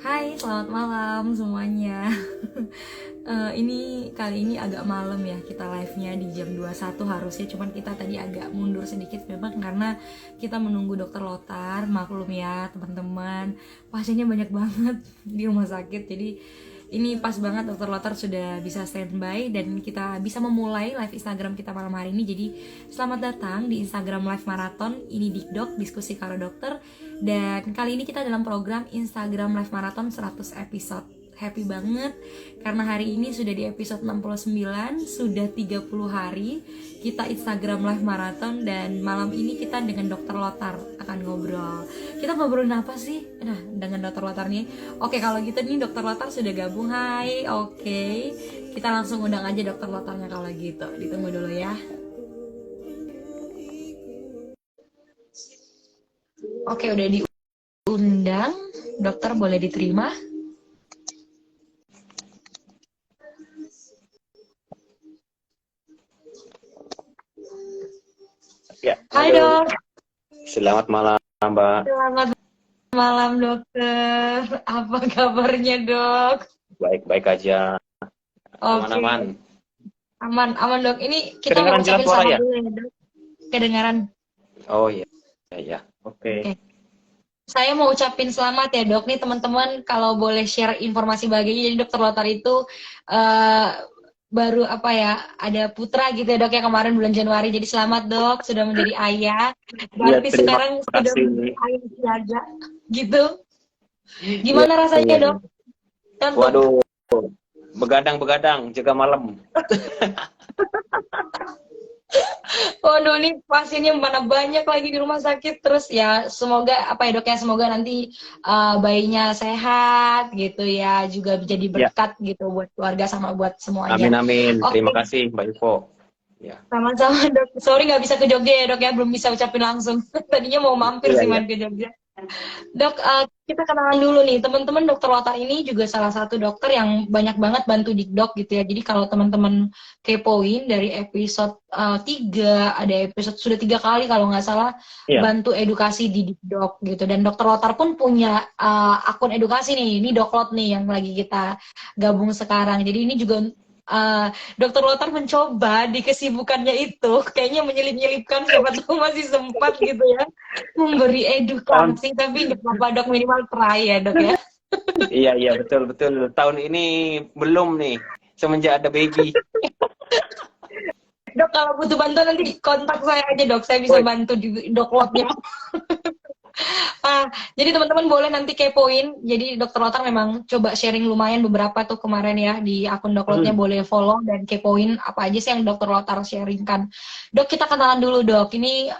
Hai, selamat malam semuanya. Ini kali ini agak malam ya kita live-nya di jam 21 harusnya, cuman kita tadi agak mundur sedikit memang karena kita menunggu dokter Lotar. Maklum ya teman-teman, pasiennya banyak banget di rumah sakit. Jadi ini pas banget dokter Lotar sudah bisa standby dan kita bisa memulai live Instagram kita malam hari ini. Jadi selamat datang di Instagram Live Marathon. Ini Dikdok, diskusi karo dokter. Dan kali ini kita dalam program Instagram Live Marathon 100 episode. Happy banget karena hari ini sudah di episode 69, sudah 30 hari kita Instagram Live Marathon. Dan malam ini kita dengan dokter Lotar akan ngobrol. Kita ngobrolin apa sih? Nah, dengan dokter Lotar nih. Oke, kalau gitu nih dokter Lotar sudah gabung. Hai, oke. Kita langsung undang aja dokter Lotarnya kalau gitu. Ditunggu dulu ya. Oke, udah diundang. Dokter boleh diterima? Ya, Hai halo. dok. Selamat malam, Mbak. Selamat malam dokter. Apa kabarnya dok? Baik-baik aja. Oke, Aman-aman. aman dok. Ini kita mau Kedengaran jelas ucapin suara selamat ya? dulu ya dok. Kedengaran. Oh iya, iya, iya. Oke. Oke. Saya mau ucapin selamat ya dok. Nih teman-teman kalau boleh share informasi bahagianya. Jadi dokter Lotar itu eh, baru apa ya, ada putra gitu ya dok ya kemarin bulan Januari. Jadi selamat dok sudah menjadi ayah. Iya, Berarti terima sekarang sudah kasih. menjadi ayah siaga gitu. Iya, Gimana rasanya iya, dok? iya. Kan dok. Waduh, begadang-begadang, jaga malam. Waduh, ini pasiennya mana banyak lagi di rumah sakit. Terus ya semoga apa ya dok ya, semoga nanti bayinya sehat gitu ya, juga jadi Ya, berkat gitu buat keluarga sama buat amin, semuanya. amin. Terima Oke, kasih, Mbak Ivo. Ya, sama-sama dok. Sorry nggak bisa ke Jogja ya dok ya, belum bisa ucapin langsung. Tadinya mau mampir iya, sih iya. main ke Jogja. Dok, kita kenalan dulu nih. Teman-teman dokter Lotar ini juga salah satu dokter yang banyak banget bantu Dikdok gitu ya. Jadi kalau teman-teman kepoin dari episode 3, ada episode sudah 3 kali kalau nggak salah Iya, bantu edukasi di Dikdok gitu. Dan dokter Lotar pun punya akun edukasi nih. Ini Doklot nih yang lagi kita gabung sekarang. Jadi ini juga dokter Lotar mencoba di kesibukannya itu kayaknya menyelip-nyelipkan siapa tahu masih sempat gitu ya memberi tahun, edukasi, tapi nggak apa-apa dok, minimal try ya dok ya. iya, iya, betul, betul. Tahun ini belum nih, semenjak ada baby. Dok kalau butuh bantuan nanti kontak saya aja dok, saya bisa Woi, bantu di doklotnya. Jadi teman-teman boleh nanti kepoin. Jadi dokter Lotar memang coba sharing lumayan beberapa tuh kemarin ya di akun doklotnya, hmm, boleh follow dan kepoin apa aja sih yang dokter Lotar sharingkan. Dok kita kenalan dulu dok. Ini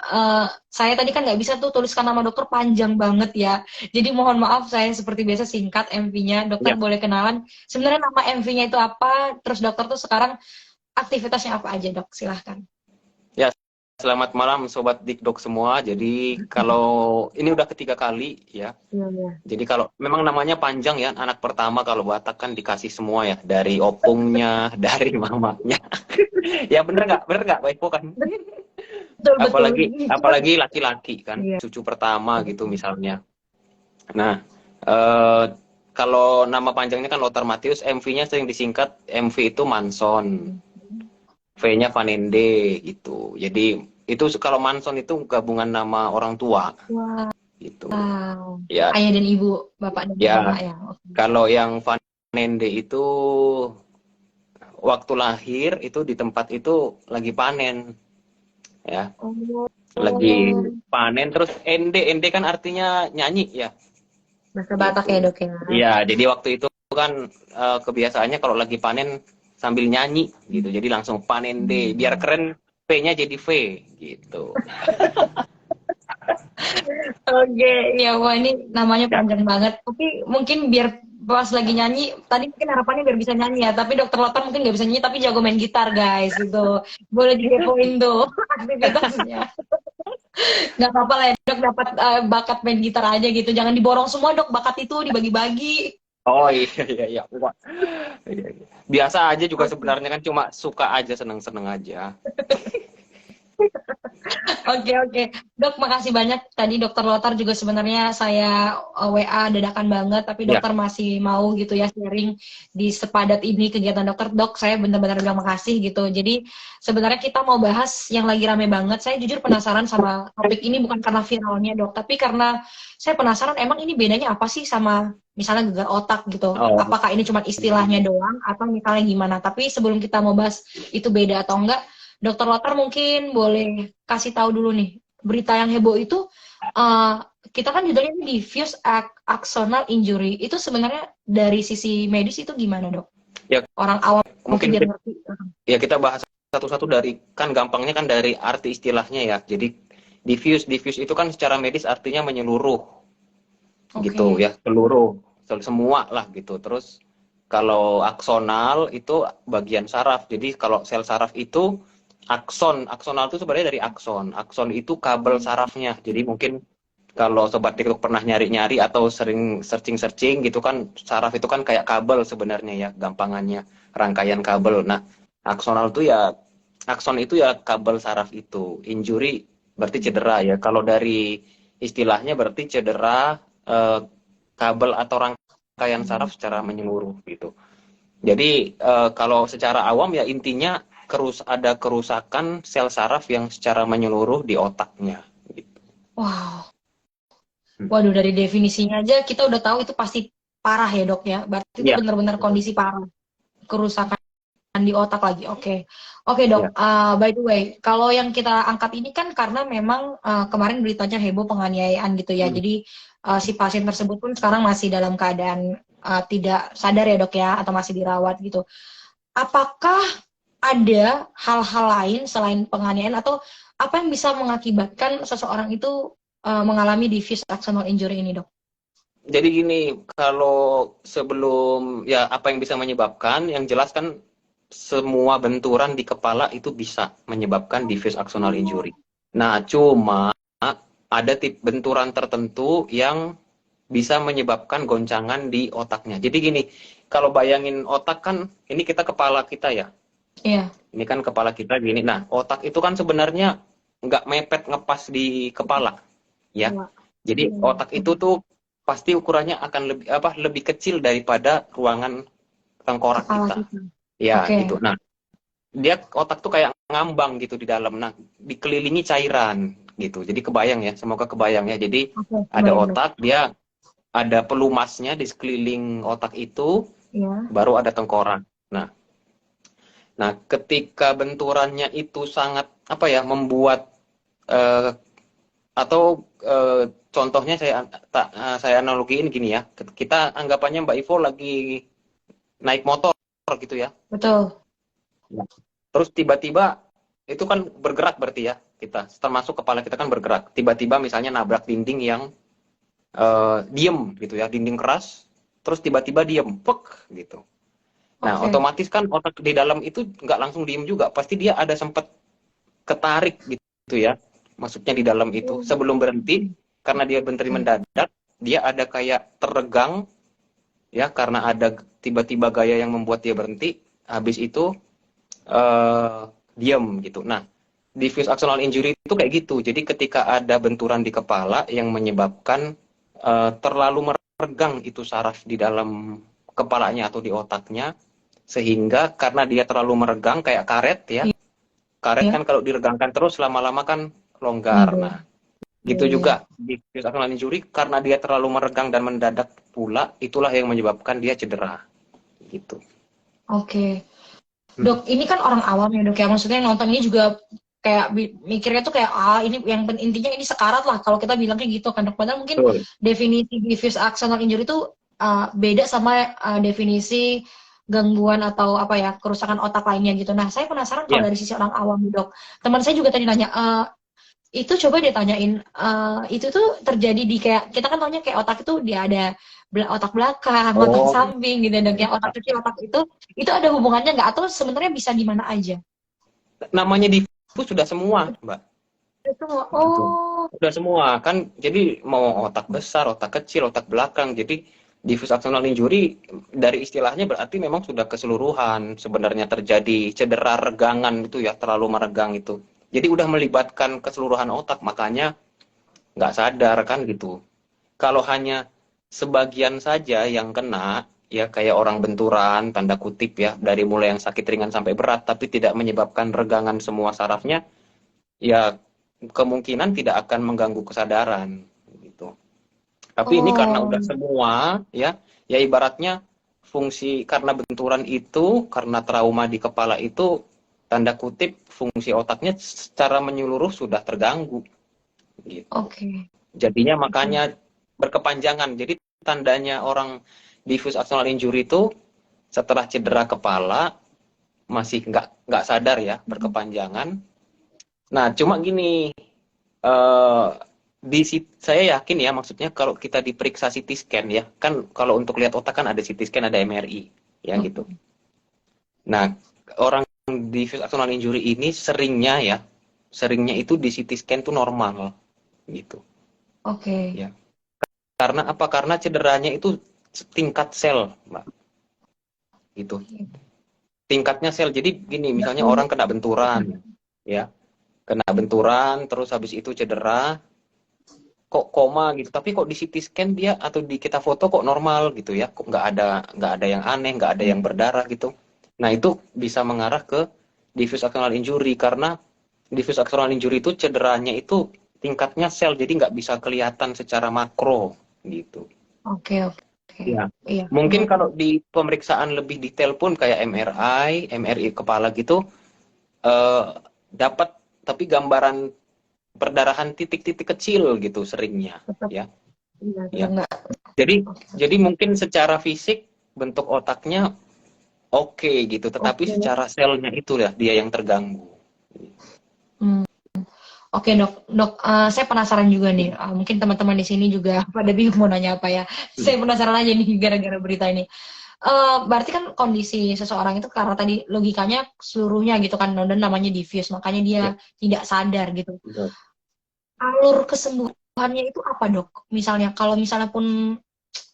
saya tadi kan nggak bisa tuh tuliskan nama dokter panjang banget ya. Jadi mohon maaf saya seperti biasa singkat MV-nya. Dokter ya. boleh kenalan. Sebenarnya nama MV-nya itu apa? Terus dokter tuh sekarang aktivitasnya apa aja dok? Silahkan. Ya, selamat malam Sobat Dikdok semua. Jadi kalau ini udah ketiga kali ya. Iya, iya. Jadi kalau memang namanya panjang ya, anak pertama kalau Batak kan dikasih semua ya, dari opungnya, dari mamanya. Ya bener nggak, Baik kan? Betul betul. Apalagi laki-laki kan, Iya. cucu pertama gitu misalnya. Nah, eh, kalau nama panjangnya kan Lothar Matthäus, MV-nya sering disingkat MV itu Manson, V-nya Vanende gitu. Jadi itu kalau Manson itu gabungan nama orang tua Wah. gitu. Wow. Ya, Ayah dan ibu, bapak dan ya. mama ya. Oke. Kalau yang Vanende itu waktu lahir itu di tempat itu lagi panen ya, Oh, lagi panen. Terus ende kan artinya nyanyi ya bahasa Batak ya gitu. dok ya. Iya, jadi waktu itu kan kebiasaannya kalau lagi panen sambil nyanyi gitu, jadi langsung panende biar Hmm. keren, P-nya jadi V gitu Oke, ya wah ini namanya ya. panjang banget. Tapi mungkin biar pas lagi nyanyi, tadi mungkin harapannya biar bisa nyanyi ya. Tapi dokter Lotan mungkin nggak bisa nyanyi, tapi jago main gitar guys gitu. Boleh dikepoin tuh aktivitasnya. Nggak apa-apa lah ya dok, dapat bakat main gitar aja gitu. Jangan diborong semua dok, bakat itu dibagi-bagi. Oh iya, iya, iya. Wah, iya, iya. Biasa aja juga Oke. sebenarnya kan, cuma suka aja, seneng-seneng aja. Oke, oke. Dok, makasih banyak. Tadi Dokter Lotar juga sebenarnya saya WA dadakan banget, tapi Ya, dokter masih mau gitu ya sharing di sepadat ini kegiatan dokter. Dok, saya benar-benar bilang makasih gitu. Jadi sebenarnya kita mau bahas yang lagi rame banget. Saya jujur penasaran sama topik ini bukan karena viralnya dok, tapi karena saya penasaran emang ini bedanya apa sih sama misalnya gegar otak gitu. oh, Apakah ini cuma istilahnya doang atau misalnya gimana. Tapi sebelum kita mau bahas itu beda atau enggak, Dokter Lotar mungkin boleh kasih tahu dulu nih berita yang heboh itu uh, kita kan judulnya ini diffuse axonal injury itu sebenarnya dari sisi medis itu gimana dok? ya Orang awam mungkin mungkin biar ngerti. ya kita bahas satu-satu dari kan gampangnya kan dari arti istilahnya ya. Jadi diffuse itu kan secara medis artinya menyeluruh gitu Oke. ya, seluruh semua lah gitu. Terus kalau aksonal itu bagian saraf. Jadi kalau sel saraf itu aksonal itu sebenarnya dari akson. Akson itu kabel sarafnya. Jadi mungkin kalau sobat TikTok pernah nyari-nyari atau sering searching-searching gitu kan, saraf itu kan kayak kabel sebenarnya ya, gampangannya rangkaian kabel. Nah, aksonal itu ya akson itu ya kabel saraf itu. Injury berarti cedera ya. Kalau dari istilahnya berarti cedera eh, kabel atau rangkaian saraf secara menyeluruh gitu. Jadi kalau secara awam ya intinya ada kerusakan sel saraf yang secara menyeluruh di otaknya. Gitu. Wow. Waduh, dari definisinya aja kita udah tahu itu pasti parah ya dok ya. Berarti itu Ya, benar-benar betul. kondisi parah. Kerusakan di otak lagi. Oke. Oke, Ya. Dok. By the way, kalau yang kita angkat ini kan karena memang kemarin beritanya heboh penganiayaan gitu ya. Hmm. Jadi si pasien tersebut pun sekarang masih dalam keadaan tidak sadar ya, Dok ya, atau masih dirawat gitu. Apakah ada hal-hal lain selain penganiayaan atau apa yang bisa mengakibatkan seseorang itu mengalami diffuse axonal injury ini, Dok? Jadi gini, kalau sebelum ya apa yang bisa menyebabkan, yang jelas kan semua benturan di kepala itu bisa menyebabkan diffuse axonal injury. Nah, cuma ada tip benturan tertentu yang bisa menyebabkan goncangan di otaknya. Jadi gini, kalau bayangin otak kan, ini kita kepala kita ya. Iya. Ini kan kepala kita gini. Nah, otak itu kan sebenarnya nggak mepet ngepas di kepala, ya. Iya. Jadi otak itu tuh pasti ukurannya akan lebih kecil daripada ruangan tengkorak Kepala kita. kita. Ya, Oke. gitu. Nah, dia otak tuh kayak ngambang gitu di dalam. Nah, dikelilingi cairan gitu. Jadi kebayang ya, semoga kebayang ya. Jadi Oke, ada kebayang, Dok. otak, dia ada pelumasnya di sekeliling otak itu, Iya. baru ada tengkorak. Nah, ketika benturannya itu sangat apa ya, membuat eh, atau contohnya saya analogiin gini ya. Kita anggapannya Mbak Ivo lagi naik motor gitu ya. Betul. Terus tiba-tiba itu kan bergerak berarti ya kita, termasuk kepala kita kan bergerak. Tiba-tiba misalnya nabrak dinding yang diem gitu ya, dinding keras, terus tiba-tiba diem, pek gitu. Nah, Oke. otomatis kan otak di dalam itu nggak langsung diem juga, pasti dia ada sempat ketarik gitu ya, maksudnya di dalam itu. Sebelum berhenti, karena dia berhenti Oke. mendadak, dia ada kayak teregang ya, karena ada tiba-tiba gaya yang membuat dia berhenti, habis itu eh, diam gitu. Nah, diffuse axonal injury itu kayak gitu. Jadi ketika ada benturan di kepala yang menyebabkan terlalu meregang itu saraf di dalam kepalanya atau di otaknya, sehingga karena dia terlalu meregang kayak karet ya. Karet Iya. kan kalau diregangkan terus lama-lama kan longgar. Mundur. Nah, Iya, gitu iya. juga diffuse axonal injury karena dia terlalu meregang dan mendadak pula, itulah yang menyebabkan dia cedera gitu. Oke. Hmm. Dok, ini kan orang awam ya, Dok ya. Maksudnya yang nonton ini juga kayak mikirnya tuh kayak ini yang intinya ini sekarat lah kalau kita bilang kayak gitu kan, Dok. Padahal mungkin Betul. definisi diffuse axonal injury itu beda sama definisi gangguan atau apa ya, kerusakan otak lainnya gitu. Nah, saya penasaran kalau Ya. dari sisi orang awam, Dok. Teman saya juga tadi nanya, itu coba dia tanyain itu tuh terjadi di kayak kita kan taunya kayak otak itu dia ada otak belakang, otak Oh, samping gitu dan kayak otak kecil otak itu ada hubungannya nggak atau sebenarnya bisa di mana aja? namanya diffus sudah semua, Mbak. Itu Gitu. oh Sudah semua kan. Jadi mau otak besar, otak kecil, otak belakang. Jadi diffuse axonal injury dari istilahnya berarti memang sudah keseluruhan sebenarnya terjadi cedera regangan itu ya, terlalu meregang itu. Jadi udah melibatkan keseluruhan otak, makanya nggak sadar kan gitu. Kalau hanya sebagian saja yang kena, ya kayak orang benturan, tanda kutip ya, dari mulai yang sakit ringan sampai berat, tapi tidak menyebabkan regangan semua sarafnya, ya kemungkinan tidak akan mengganggu kesadaran gitu. Tapi ini karena udah Oh, semua, ya ibaratnya fungsi karena benturan itu, karena trauma di kepala itu, tanda kutip fungsi otaknya secara menyeluruh sudah terganggu gitu. oke. Jadinya Oke. makanya berkepanjangan. Jadi tandanya orang diffuse axonal injury itu setelah cedera kepala masih nggak sadar ya, Mm. berkepanjangan. Nah, cuma gini, eh saya yakin ya, maksudnya kalau kita diperiksa CT scan ya, kan kalau untuk lihat otak kan ada CT scan, ada MRI, ya gitu. Mm. Nah, orang diffuse axonal injury ini seringnya itu di CT scan tuh normal gitu, Oke. ya. Karena apa? Karena cederanya itu tingkat sel, Mbak, gitu. Tingkatnya sel. Jadi gini, misalnya orang kena benturan, ya, kena benturan, terus habis itu cedera, kok koma gitu. Tapi kok di CT scan dia atau di kita foto kok normal gitu ya, kok nggak ada yang aneh, nggak ada yang berdarah gitu. Nah itu bisa mengarah ke diffuse axonal injury karena diffuse axonal injury itu cederanya itu tingkatnya sel, jadi nggak bisa kelihatan secara makro gitu. Oke, oke. Ya. Iya, Mungkin benar. kalau di pemeriksaan lebih detail pun kayak MRI kepala gitu, eh, dapat tapi gambaran perdarahan titik-titik kecil gitu seringnya, Tetap, ya. iya, tetap Ya. nggak. Jadi Oke, jadi mungkin secara fisik bentuk otaknya oke gitu, tetapi oke. secara selnya itu ya dia yang terganggu. Hmm. Oke dok, dok, saya penasaran juga nih. Mungkin teman-teman di sini juga pada bingung mau nanya apa ya. Saya penasaran aja nih gara-gara berita ini. Berarti kan kondisi seseorang itu karena tadi logikanya seluruhnya gitu kan, dan namanya diffuse, makanya dia Ya, tidak sadar gitu. betul. Alur kesembuhannya itu apa dok? Misalnya kalau misalnya pun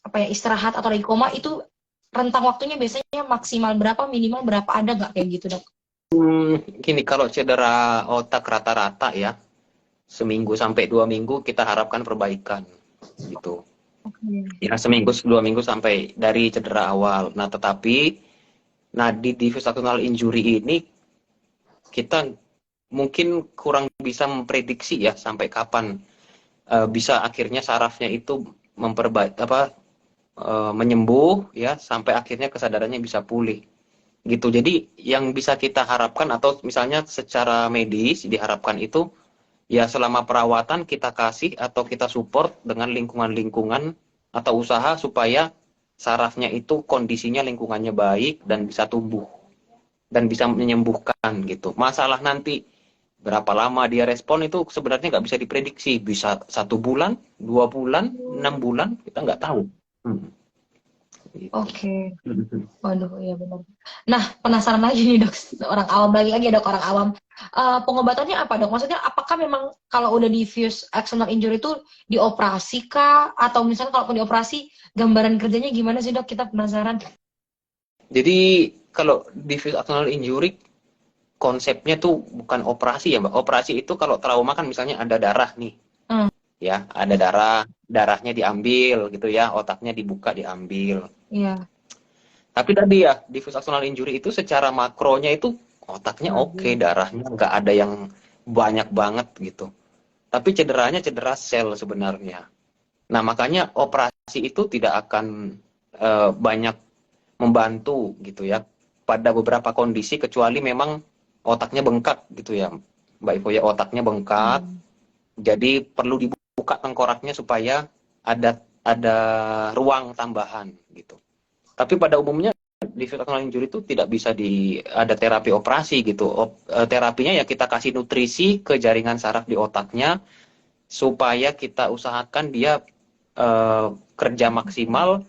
apa ya istirahat atau lagi koma itu rentang waktunya biasanya maksimal berapa, minimal berapa, ada nggak kayak gitu dok? Gini, kalau cedera otak rata-rata ya, seminggu sampai 2 minggu kita harapkan perbaikan gitu. Oke. Ya, seminggu, 2 minggu sampai dari cedera awal. Nah, tetapi di diffuse axonal injury ini kita mungkin kurang bisa memprediksi ya sampai kapan bisa akhirnya sarafnya itu menyembuh ya sampai akhirnya kesadarannya bisa pulih gitu. Jadi yang bisa kita harapkan atau misalnya secara medis diharapkan itu ya selama perawatan kita kasih atau kita support dengan lingkungan-lingkungan atau usaha supaya sarafnya itu kondisinya lingkungannya baik dan bisa tumbuh dan bisa menyembuhkan gitu. Masalah nanti berapa lama dia respon itu sebenarnya nggak bisa diprediksi. Bisa 1 bulan, 2 bulan, 6 bulan, kita nggak tahu. Hmm, gitu. Oke. Waduh, iya benar. Nah, penasaran lagi nih dok, orang awam lagi ya dok, orang awam. Pengobatannya apa dok? Maksudnya apakah memang kalau udah diffuse axonal injury itu dioperasi kah? Atau misalnya kalaupun dioperasi, gambaran kerjanya gimana sih dok? Kita penasaran. Jadi kalau diffuse axonal injury konsepnya tuh bukan operasi ya Mbak. Operasi itu kalau trauma kan misalnya ada darah nih, Hmm, ya ada darahnya diambil gitu ya, otaknya dibuka diambil. iya. Tapi tadi ya diffuse axonal injury itu secara makronya itu otaknya oke, Bagus. darahnya nggak ada yang banyak banget gitu. Tapi cederanya cedera sel sebenarnya. Nah makanya operasi itu tidak akan banyak membantu gitu ya pada beberapa kondisi kecuali memang otaknya bengkak gitu ya Mbak Ivo ya, otaknya bengkak Hmm. jadi perlu dibuka tengkoraknya supaya ada ruang tambahan gitu. Tapi pada umumnya di spinal injury itu tidak bisa ada terapi operasi gitu. Terapinya ya kita kasih nutrisi ke jaringan saraf di otaknya supaya kita usahakan dia kerja maksimal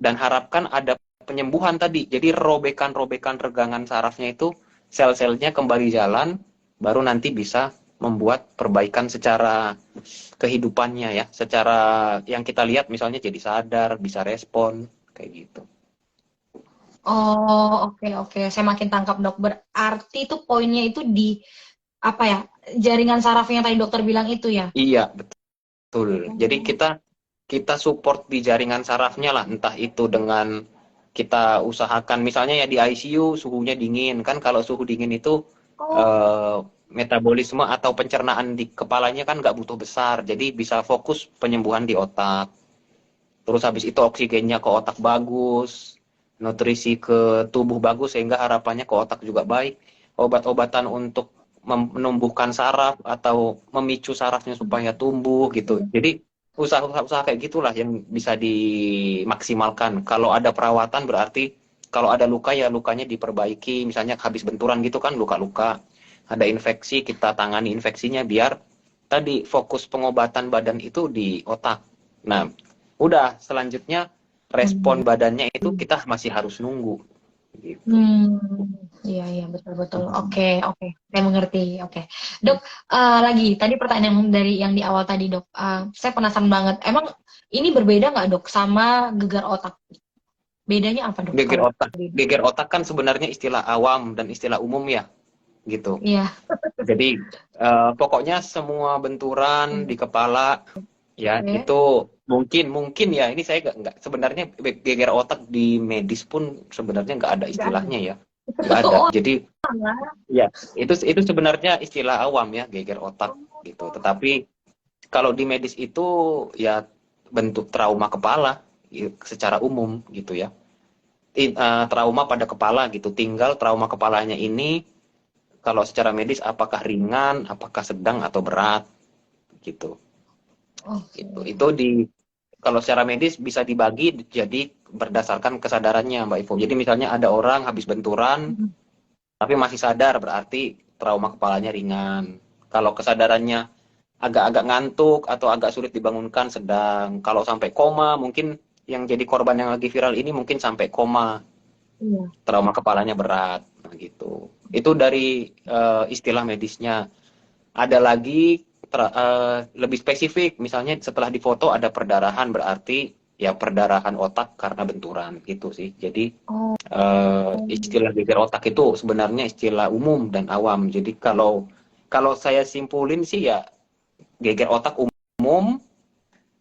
dan harapkan ada penyembuhan tadi. Jadi robekan-robekan regangan sarafnya itu sel-selnya kembali jalan, baru nanti bisa membuat perbaikan secara kehidupannya ya, secara yang kita lihat misalnya jadi sadar, bisa respon kayak gitu. Oh, oke, oke. Saya makin tangkap dok. Berarti itu poinnya itu di apa ya, jaringan saraf yang tadi dokter bilang itu ya? Iya, betul. Jadi Oh. kita kita support di jaringan sarafnya lah, entah itu dengan kita usahakan misalnya ya di ICU suhunya dingin kan, kalau suhu dingin itu Oh. eh, metabolisme atau pencernaan di kepalanya kan nggak butuh besar, jadi bisa fokus penyembuhan di otak. Terus habis itu oksigennya ke otak bagus, nutrisi ke tubuh bagus sehingga harapannya ke otak juga baik. Obat-obatan untuk menumbuhkan saraf atau memicu sarafnya supaya tumbuh gitu. Jadi usaha-usaha kayak gitulah yang bisa dimaksimalkan. Kalau ada perawatan berarti kalau ada luka ya lukanya diperbaiki. Misalnya habis benturan gitu kan luka-luka. Ada infeksi kita tangani infeksinya biar tadi fokus pengobatan badan itu di otak. Nah, udah selanjutnya respon badannya itu kita masih harus nunggu gitu. Hmm, iya iya betul betul. Oke oke, saya mengerti. Oke, dok. Lagi tadi pertanyaan yang dari yang di awal tadi dok. Saya penasaran banget. Emang ini berbeda nggak dok sama gegar otak? Bedanya apa dok Geger kalau otak. beda? Geger otak kan sebenarnya istilah awam dan istilah umum ya, gitu. Iya. Jadi pokoknya semua benturan di kepala ya Oke. itu mungkin mungkin ya ini saya nggak sebenarnya geger otak di medis pun sebenarnya nggak ada Nggak ada. istilahnya ya, nggak ada. Oh, Jadi alah. ya itu sebenarnya istilah awam ya geger otak gitu. Tetapi kalau di medis itu ya bentuk trauma kepala secara umum gitu ya. Trauma pada kepala gitu. Tinggal trauma kepalanya ini kalau secara medis apakah ringan, apakah sedang atau berat gitu. Oke. Itu di kalau secara medis bisa dibagi jadi berdasarkan kesadarannya Mbak Ivo. Jadi misalnya ada orang habis benturan tapi masih sadar berarti trauma kepalanya ringan. Kalau kesadarannya agak-agak ngantuk atau agak sulit dibangunkan sedang. Kalau sampai koma mungkin yang jadi korban yang lagi viral ini mungkin sampai koma, Iya. trauma kepalanya berat. Nah, gitu. Itu dari istilah medisnya. Ada lagi lebih spesifik, misalnya setelah difoto ada perdarahan berarti ya perdarahan otak karena benturan gitu sih. Jadi Oh. istilah geger otak itu sebenarnya istilah umum dan awam. Jadi kalau kalau saya simpulin sih ya geger otak umum.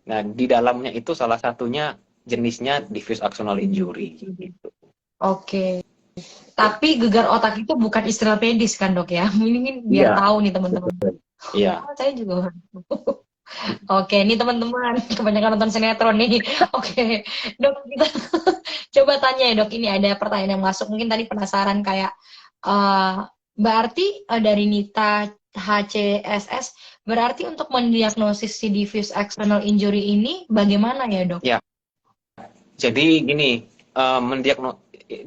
Nah, di dalamnya itu salah satunya jenisnya diffuse axonal injury gitu. Oke. Tapi gegar otak itu bukan istilah medis kan dok ya? Ini biar Iya, tahu nih teman-teman. betul. Iya. Oh, saya juga. Oke, ini teman-teman kebanyakan nonton sinetron nih. Oke, dok kita coba tanya ya dok. Ini ada pertanyaan yang masuk. Mungkin tadi penasaran kayak eh berarti dari Nita HCSS berarti untuk mendiagnosis si diffuse axonal injury ini bagaimana ya dok? Ya, jadi gini,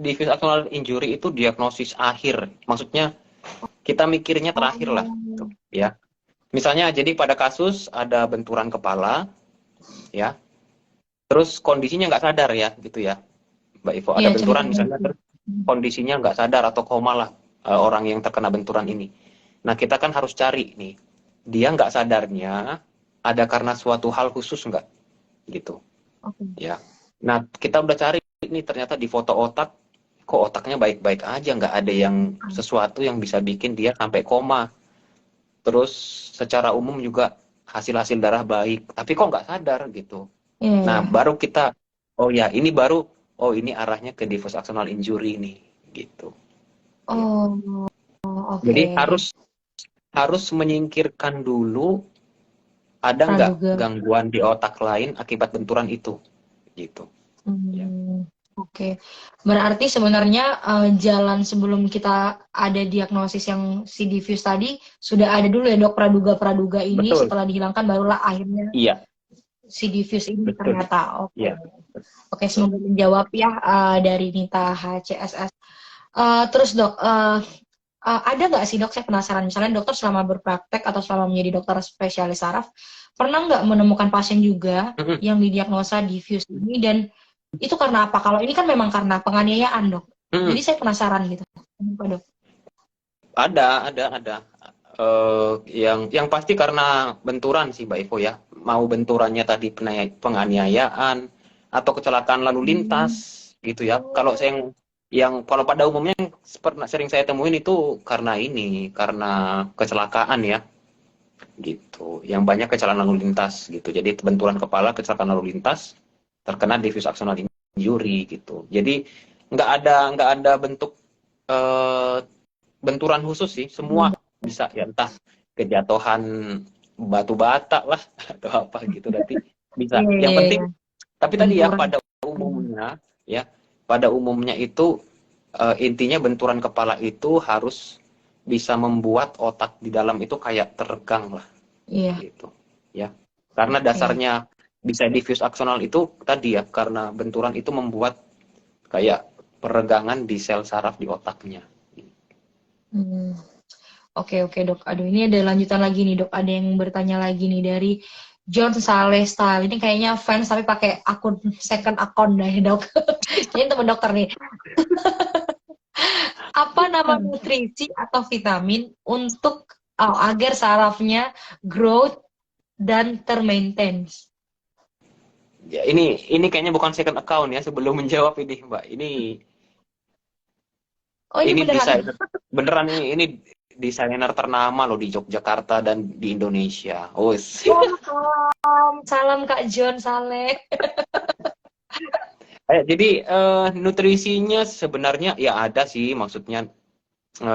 diffuse axonal injury itu diagnosis akhir. Maksudnya kita mikirnya terakhir lah, Oh, gitu, ya. Misalnya jadi pada kasus ada benturan kepala, ya, terus kondisinya nggak sadar ya, gitu ya, Mbak Ivo. Ada iya benturan ceritanya misalnya, itu. terus kondisinya nggak sadar atau koma lah orang yang terkena benturan ini. Nah kita kan harus cari nih, dia nggak sadarnya ada karena suatu hal khusus nggak, gitu, Oke. ya. Nah kita udah cari nih ternyata di foto otak, kok otaknya baik-baik aja, nggak ada yang sesuatu yang bisa bikin dia sampai koma. Terus secara umum juga hasil-hasil darah baik, tapi kok nggak sadar gitu. Iya, Nah, iya. baru kita, oh ya, ini baru, oh ini arahnya ke diffuse axonal injury nih, gitu. Ya. Oh, Jadi oke. harus menyingkirkan dulu ada nggak Praduga. gangguan di otak lain akibat benturan itu, gitu. Ya. Oke. Berarti sebenarnya jalan sebelum kita ada diagnosis yang si diffuse tadi sudah ada dulu ya dok praduga-praduga ini Betul, setelah dihilangkan barulah akhirnya iya, si diffuse ini betul, ternyata. Oke. iya, Oke, betul. semoga menjawab ya dari Nita HCSS. Terus dok, ada nggak sih dok, saya penasaran, misalnya dokter selama berpraktek atau selama menjadi dokter spesialis saraf, pernah nggak menemukan pasien juga Mm-mm. yang didiagnosa diffuse ini dan itu karena apa? Kalau ini kan memang karena penganiayaan dok. Jadi Mm. saya penasaran gitu. Kenapa dok? Ada. Yang pasti karena benturan sih Mbak Ivo ya. Mau benturannya tadi penganiayaan atau kecelakaan lalu lintas gitu ya. Kalau saya Yang kalau pada umumnya yang sering saya temuin itu karena kecelakaan ya, gitu. Yang banyak kecelakaan lalu lintas gitu. Jadi benturan kepala, kecelakaan lalu lintas, terkena diffuse axonal injury gitu. Jadi nggak ada bentuk eh, benturan khusus sih, semua bisa ya, entah kejatuhan batu bata lah atau apa gitu, berarti bisa. Iya, Yang iya, penting, iya. tapi tadi ya Benturan. pada umumnya itu intinya benturan kepala itu harus bisa membuat otak di dalam itu kayak teregang lah Iya, gitu ya. Karena oke. dasarnya bisa diffuse axonal itu tadi ya, karena benturan itu membuat kayak peregangan di sel saraf di otaknya. Hmm. Oke, oke dok. Aduh, ini ada lanjutan lagi nih dok. Ada yang bertanya lagi nih dari John Saleh Style. Ini kayaknya fans tapi pakai akun second account dah dok. Kayaknya teman dokter nih. Apa nama nutrisi atau vitamin untuk agar sarafnya growth dan termaintain? Ya, ini kayaknya bukan second account ya, sebelum menjawab ini, Mbak. Ini Oh, ini ini beneran. desainer beneran, ini desainer ternama loh di Yogyakarta dan di Indonesia. Oh, Oh, salam. Salam Kak John Saleh. jadi nutrisinya sebenarnya ya ada sih, maksudnya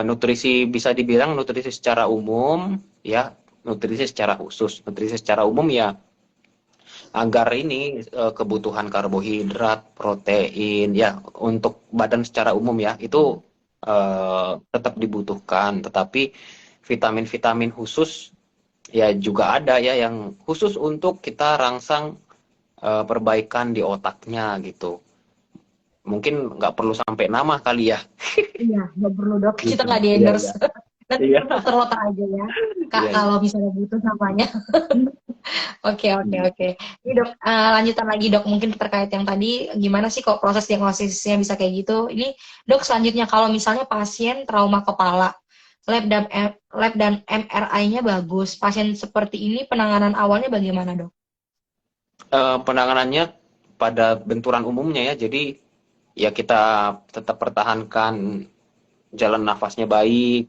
nutrisi bisa dibilang nutrisi secara umum ya, nutrisi secara khusus. Nutrisi secara umum ya agar ini kebutuhan karbohidrat, protein ya untuk badan secara umum ya itu tetap dibutuhkan, tetapi vitamin-vitamin khusus ya juga ada ya yang khusus untuk kita rangsang perbaikan di otaknya gitu. Mungkin nggak perlu sampai nama kali ya. Iya, nggak perlu dok. Kita Gitu. nggak di Iya, endorse. iya. Nanti Iya, kita muter-muter aja ya. Kak, iya, iya. kalau misalnya butuh namanya. Oke, oke, oke. Ini dok, lanjutan lagi dok, mungkin terkait yang tadi, gimana sih kok proses diagnosisnya bisa kayak gitu? Ini dok, selanjutnya kalau misalnya pasien trauma kepala, lab dan MRI-nya bagus, pasien seperti ini penanganan awalnya bagaimana dok? Penanganannya pada benturan umumnya ya, jadi ya kita tetap pertahankan jalan nafasnya baik,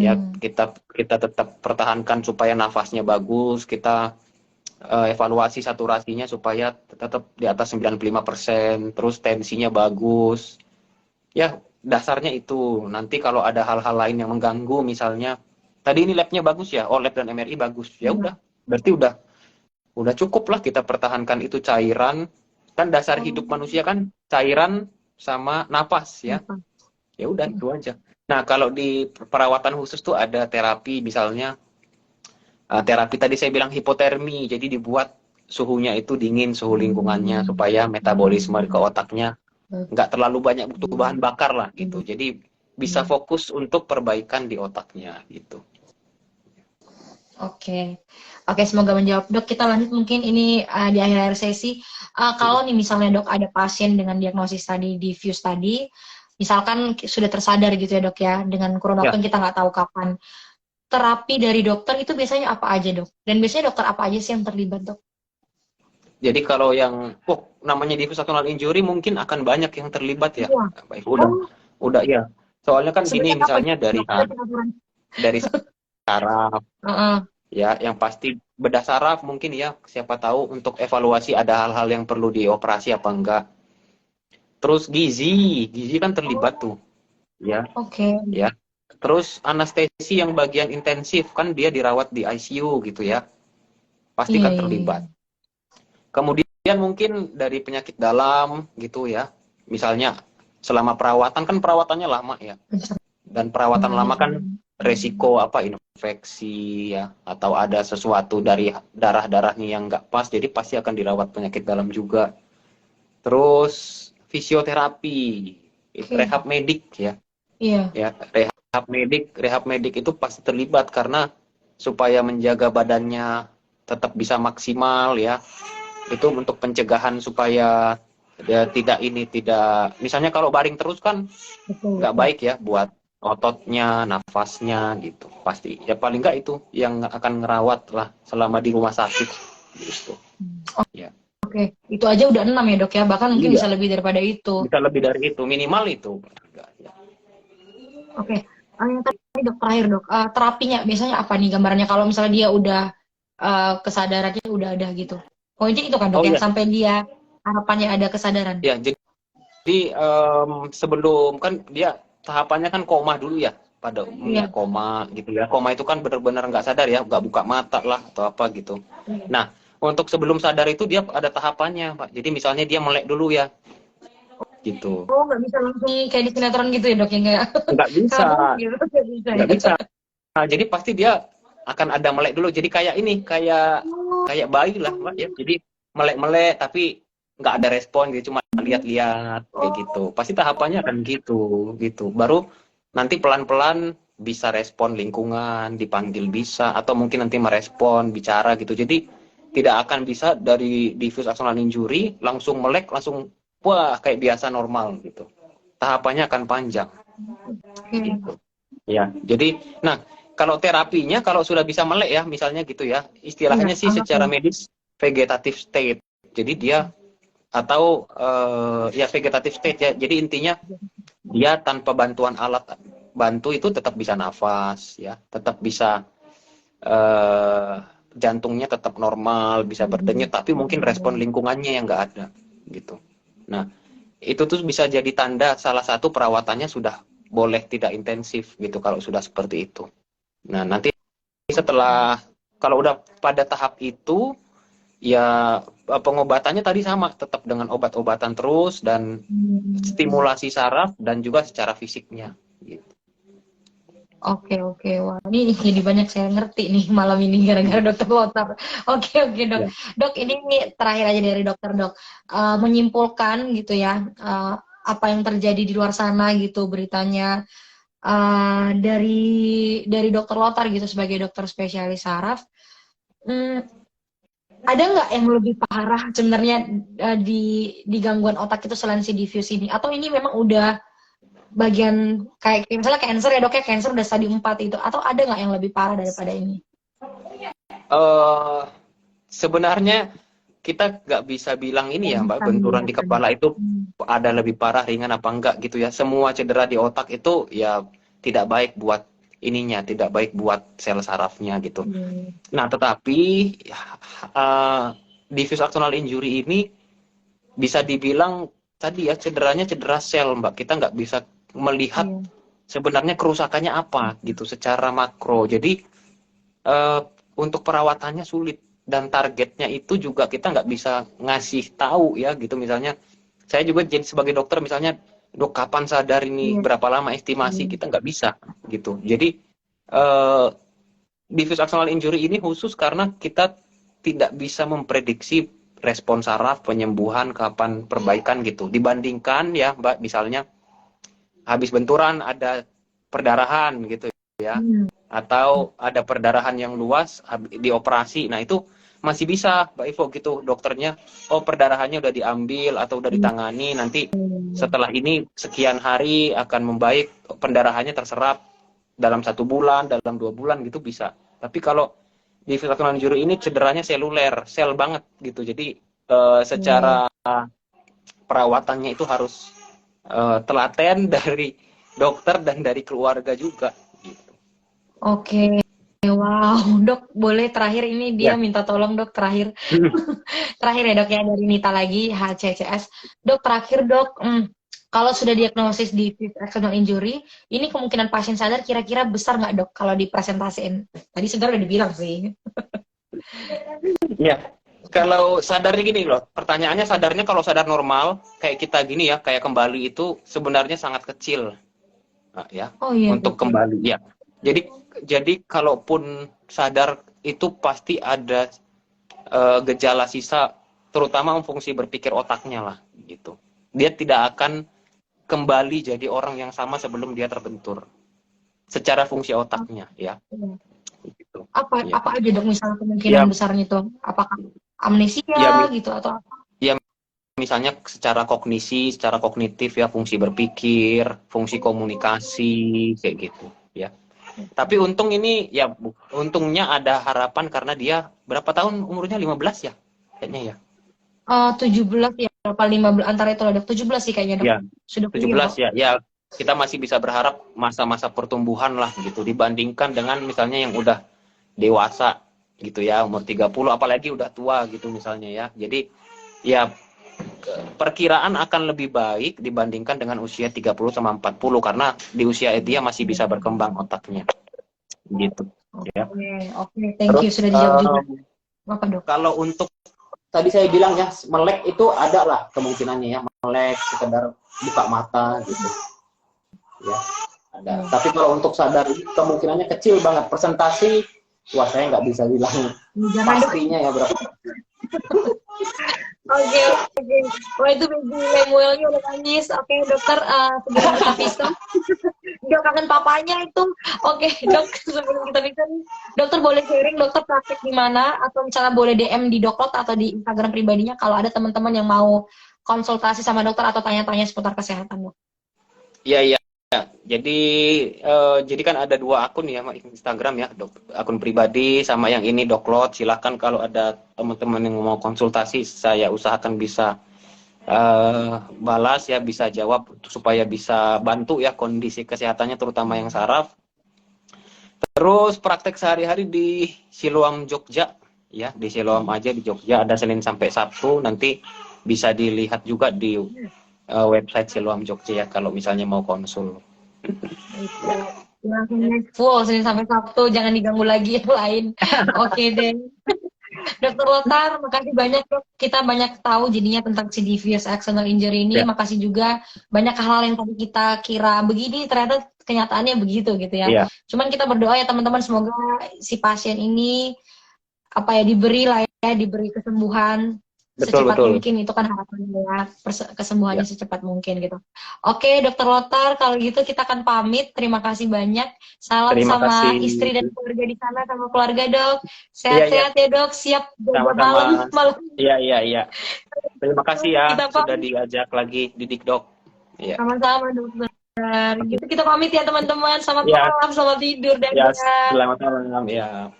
ya Hmm, kita kita tetap pertahankan supaya nafasnya bagus, kita evaluasi saturasinya supaya tetap di atas 95%, terus tensinya bagus. Ya, dasarnya itu. Nanti kalau ada hal-hal lain yang mengganggu, misalnya tadi ini labnya bagus ya, oh lab dan MRI bagus, ya iya. udah, berarti udah cukup lah kita pertahankan itu cairan. Kan dasar Oh, hidup manusia kan cairan sama napas ya. kenapa? Ya udah itu aja. Nah, kalau di perawatan khusus tuh ada terapi, misalnya terapi tadi saya bilang hipotermi, jadi dibuat suhunya itu dingin, suhu lingkungannya, Hmm, supaya metabolisme ke otaknya nggak terlalu banyak butuh bahan bagus. bakar lah gitu. Jadi bisa fokus untuk perbaikan di otaknya gitu. Oke, oke, semoga menjawab dok. Kita lanjut mungkin ini di akhir-akhir sesi. Kalau nih misalnya dok ada pasien dengan diagnosis tadi diffuse tadi, misalkan sudah tersadar gitu ya dok ya, dengan kurun waktu Ya, yang kita nggak tahu kapan. Terapi dari dokter itu biasanya apa aja dok? Dan biasanya dokter apa aja sih yang terlibat dok? jadi kalau yang namanya diffuse axonal injury mungkin akan banyak yang terlibat ya. Iya. Baik, Oh, udah ya. Soalnya kan gini, sebenarnya apa misalnya dok? Dok, ada pengaturan. dari saraf Heeh. ya, yang pasti bedah saraf mungkin ya, siapa tahu untuk evaluasi ada hal-hal yang perlu dioperasi apa enggak. Terus gizi kan terlibat Oh, tuh, ya, oke. ya. Terus anestesi yang bagian intensif kan dia dirawat di ICU gitu ya, pasti Iya, kan iya, iya. terlibat. Kemudian mungkin dari penyakit dalam gitu ya, misalnya selama perawatan kan perawatannya lama ya, dan perawatan lama kan Hmm. resiko apa infeksi ya, atau ada sesuatu dari darah-darahnya yang nggak pas, jadi pasti akan dirawat penyakit dalam juga. Terus fisioterapi, Oke. rehab medik ya, Iya. ya rehab medik itu pasti terlibat karena supaya menjaga badannya tetap bisa maksimal ya, itu untuk pencegahan supaya dia tidak misalnya kalau baring terus kan Betul, nggak betul. baik ya buat ototnya, nafasnya gitu. Pasti ya, paling nggak itu yang akan ngerawat lah selama di rumah sakit gitu. Hmm. Ya. Oke, itu aja udah 6 ya dok ya, bahkan mungkin Iya, bisa lebih daripada itu. bisa lebih dari itu, minimal itu. Ya. Oke, yang tadi dok terakhir dok, terapinya biasanya apa nih gambarannya kalau misalnya dia udah kesadarannya udah ada gitu. Poinnya itu kan dok Oh ya, iya, sampai dia harapannya ada kesadaran. ya. Jadi sebelum kan dia tahapannya kan koma dulu ya, pada umumnya Iya. koma gitu ya. Koma itu kan benar-benar nggak sadar ya, nggak buka mata lah atau apa gitu. Iya. Nah, untuk sebelum sadar itu dia ada tahapannya, Pak. Jadi misalnya dia melek dulu ya, gitu. Oh, nggak bisa langsung kayak di sinetron gitu ya dok, yang kayak Nggak bisa, kamu gitu, nggak bisa nggak ya. bisa. Nah, jadi pasti dia akan ada melek dulu. Jadi kayak ini, kayak Oh, kayak bayi lah, Pak ya. Jadi melek-melek tapi nggak ada respon gitu, cuma lihat-lihat kayak gitu. oh, Pasti tahapannya akan gitu, gitu. Baru nanti pelan-pelan bisa respon lingkungan, dipanggil bisa, atau mungkin nanti merespon, bicara gitu. Jadi tidak akan bisa dari diffuse axonal injury langsung melek, langsung wah kayak biasa normal gitu. Tahapannya akan panjang oke. gitu. Ya, jadi, nah, kalau terapinya, kalau sudah bisa melek ya, misalnya gitu ya, Iya, istilahnya sih anggap ya. secara medis vegetative state. Jadi dia atau ya vegetative state ya. Jadi intinya dia tanpa bantuan alat bantu itu tetap bisa nafas ya, tetap bisa eh, jantungnya tetap normal, bisa berdenyut, tapi mungkin respon lingkungannya yang nggak ada gitu. Nah, itu tuh bisa jadi tanda salah satu perawatannya sudah boleh tidak intensif gitu kalau sudah seperti itu. Nah, nanti setelah kalau udah pada tahap itu ya pengobatannya tadi sama, tetap dengan obat-obatan terus dan Hmm. stimulasi saraf dan juga secara fisiknya gitu. Oke, oke. Wah, ini jadi banyak saya ngerti nih malam ini gara-gara dokter Lotar. Oke, oke, dok. Ya. Dok, ini terakhir aja dari dokter, dok. Menyimpulkan gitu ya, apa yang terjadi di luar sana gitu beritanya, dari dokter Lotar gitu sebagai dokter spesialis saraf. Hmm, ada nggak yang lebih parah sebenarnya di gangguan otak itu selain si diffuse ini? Atau ini memang udah bagian kayak misalnya cancer ya dok ya, cancer udah stadium 4 itu, atau ada nggak yang lebih parah daripada ini? Eh sebenarnya kita nggak bisa bilang ini Nggak ya Mbak, bisa benturan di membedakan. kepala itu Hmm. ada lebih parah ringan apa enggak gitu ya. Semua cedera di otak itu ya tidak baik buat ininya, tidak baik buat sel sarafnya gitu. Hmm. Nah, tetapi uh, diffuse axonal injury ini bisa dibilang tadi ya cederanya cedera sel, Mbak. Kita nggak bisa melihat Iya. sebenarnya kerusakannya apa gitu secara makro. Jadi uh, untuk perawatannya sulit dan targetnya itu juga kita nggak bisa ngasih tahu ya gitu. Misalnya saya juga jadi sebagai dokter misalnya dok kapan sadar ini Iya. berapa lama estimasi Hmm. kita nggak bisa gitu. Jadi uh, diffuse axonal injury ini khusus karena kita tidak bisa memprediksi respon saraf, penyembuhan, kapan perbaikan gitu. Dibandingkan ya, Mbak, misalnya habis benturan ada perdarahan gitu ya, Hmm. atau ada perdarahan yang luas dioperasi. Nah, itu masih bisa, Mbak Ivo gitu, dokternya, oh perdarahannya udah diambil atau udah ditangani, nanti setelah ini sekian hari akan membaik, pendarahannya terserap dalam 1 bulan, dalam 2 bulan gitu bisa. Tapi kalau di Vitelliform injury ini cederanya seluler, sel banget gitu. Jadi Iya. secara perawatannya itu harus telaten dari dokter dan dari keluarga juga. Gitu. Oke. Wow, dok, boleh terakhir ini dia Ya. minta tolong dok terakhir. Terakhir ya dok ya dari Nita lagi HCCS. Dok terakhir dok, kalau sudah diagnosis di axonal injury, ini kemungkinan pasien sadar kira-kira besar nggak dok kalau dipresentasiin? Tadi sebenarnya udah dibilang sih. Ya. Kalau sadarnya gini loh, pertanyaannya sadarnya kalau sadar normal kayak kita gini ya, kayak kembali itu sebenarnya sangat kecil, nah, ya, Oh iya untuk dok ya. kembali ya. Jadi kalaupun sadar itu pasti ada gejala sisa, terutama fungsi berpikir otaknya lah, gitu. Dia tidak akan kembali jadi orang yang sama sebelum dia terbentur, secara fungsi otaknya, ya, Iya. gitu. Apa Ya, apa aja dok misalnya kemungkinan ya, besarnya itu? Apakah amnesia ya, gitu atau apa? ya misalnya secara kognisi, secara kognitif ya, fungsi berpikir, fungsi komunikasi, kayak gitu, ya. Tapi untung ini ya, untungnya ada harapan karena dia berapa tahun umurnya 15 ya, kayaknya ya. 17 ya, berapa 15 antara itu lah dok. 17 sih kayaknya dok. Ya, Sudah kuliah 17 dok. ya. Ya, kita masih bisa berharap masa-masa pertumbuhan lah gitu dibandingkan dengan misalnya yang udah dewasa gitu ya, umur 30 apalagi udah tua gitu misalnya ya. Jadi ya perkiraan akan lebih baik dibandingkan dengan usia 30 sama 40 karena di usia dia masih bisa berkembang otaknya gitu ya. Oke, oke, thank Terus you sudah dijawab juga. Apa dok? kalau untuk tadi saya bilang ya melek itu ada lah kemungkinannya ya, melek sekedar buka mata gitu ya ada. Tapi kalau untuk sadar ini kemungkinannya kecil banget, persentase wah saya nggak bisa bilang Jangan dok. pastinya ya berapa. Oke, oke. Wah itu baby Lemuelnya udah nangis. Oke dokter, sebelum kita pisah, dok kangen papanya itu. Oke dok, sebelum kita pisah nih, dokter boleh sharing dokter praktek di mana atau misalnya boleh DM di Doklot atau di Instagram pribadinya kalau ada teman-teman yang mau konsultasi sama dokter atau tanya-tanya seputar kesehatan dok. Iya iya. Jadi kan ada dua akun ya Instagram ya, akun pribadi sama yang ini Doklot. Silahkan kalau ada teman-teman yang mau konsultasi, saya usahakan bisa balas ya, bisa jawab supaya bisa bantu ya kondisi kesehatannya terutama yang saraf. Terus praktek sehari-hari di Siloam Jogja ya, di Siloam aja di Jogja ada Senin sampai Sabtu, nanti bisa dilihat juga di website Siloam Jogja ya kalau misalnya mau konsul. Full Senin sampai Sabtu, jangan diganggu lagi yang lain. Oke deh. Dokter Lotar, makasih banyak dok. Kita banyak tahu jadinya tentang si devious axonal injury ini. Ya. Makasih juga banyak hal yang tadi kita kira begini, ternyata kenyataannya begitu gitu ya. Iya. Cuman kita berdoa ya teman-teman, semoga si pasien ini diberi kesembuhan secepat mungkin, itu kan harapannya ya, kesembuhannya secepat mungkin gitu. Oke dokter Lotar, kalau gitu kita akan pamit. Terima kasih banyak. Salam sama istri dan keluarga di sana, sama keluarga dok. Sehat-sehat ya dok. Siap malam. Iya. Terima kasih ya sudah diajak lagi didik dok. Ya. Sama-sama dokter. Gitu kita pamit ya teman-teman. Selamat malam, selamat tidur dan selamat malam ya.